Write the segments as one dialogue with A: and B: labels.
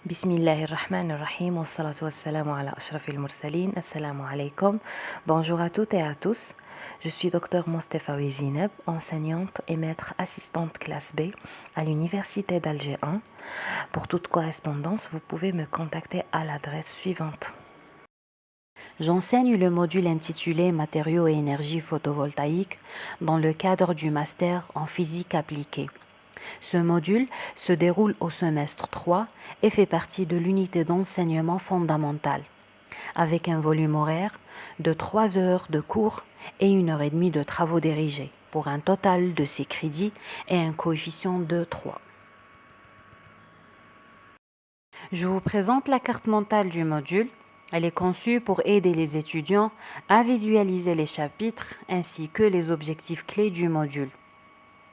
A: Bismillahirrahmanirrahim, wassalatu wassalamu ala ashrafil mursalin, assalamu alaikum. Bonjour à toutes et à tous. Je suis Dr Mostefa Zineb, enseignante et maître assistante classe B à l'Université d'Alger 1. Pour toute correspondance, vous pouvez me contacter à l'adresse suivante. J'enseigne le module intitulé Matériaux et énergie photovoltaïque dans le cadre du master en physique appliquée. Ce module se déroule au semestre 3 et fait partie de l'unité d'enseignement fondamental, avec un volume horaire de 3 heures de cours et 1 heure et demie de travaux dirigés, pour un total de 6 crédits et un coefficient de 3. Je vous présente la carte mentale du module. Elle est conçue pour aider les étudiants à visualiser les chapitres ainsi que les objectifs clés du module.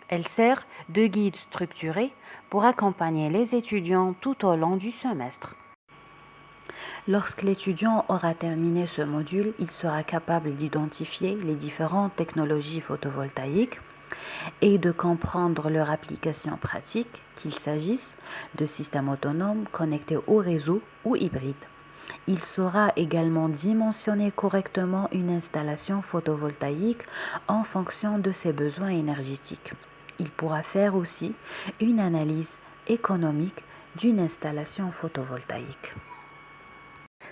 A: Elle sert de guide structuré pour accompagner les étudiants tout au long du semestre. Lorsque l'étudiant aura terminé ce module, il sera capable d'identifier les différentes technologies photovoltaïques et de comprendre leur application pratique, qu'il s'agisse de systèmes autonomes connectés au réseau ou hybrides. Il saura également dimensionner correctement une installation photovoltaïque en fonction de ses besoins énergétiques. Il pourra faire aussi une analyse économique d'une installation photovoltaïque.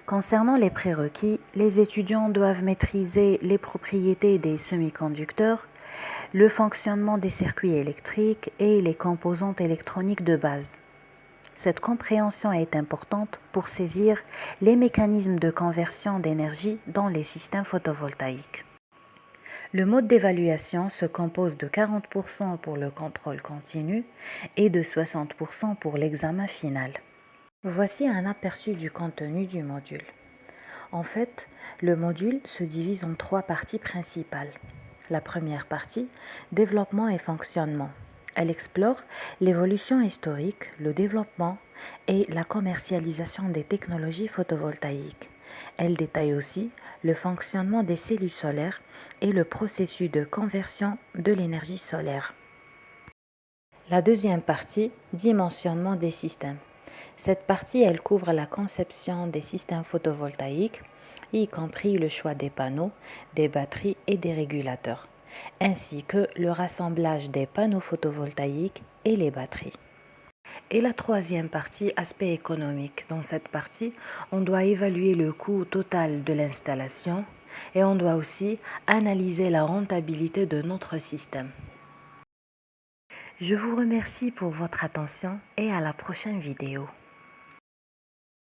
A: Concernant les prérequis, les étudiants doivent maîtriser les propriétés des semi-conducteurs, le fonctionnement des circuits électriques et les composantes électroniques de base. Cette compréhension est importante pour saisir les mécanismes de conversion d'énergie dans les systèmes photovoltaïques. Le mode d'évaluation se compose de 40% pour le contrôle continu et de 60% pour l'examen final. Voici un aperçu du contenu du module. En fait, le module se divise en 3 parties principales. La première partie, développement et fonctionnement. Elle explore l'évolution historique, le développement et la commercialisation des technologies photovoltaïques. Elle détaille aussi le fonctionnement des cellules solaires et le processus de conversion de l'énergie solaire. La deuxième partie, dimensionnement des systèmes. Cette partie, elle couvre la conception des systèmes photovoltaïques, y compris le choix des panneaux, des batteries et des régulateurs, ainsi que le rassemblage des panneaux photovoltaïques et les batteries. Et la troisième partie, aspect économique. Dans cette partie, on doit évaluer le coût total de l'installation et on doit aussi analyser la rentabilité de notre système. Je vous remercie pour votre attention et à la prochaine vidéo.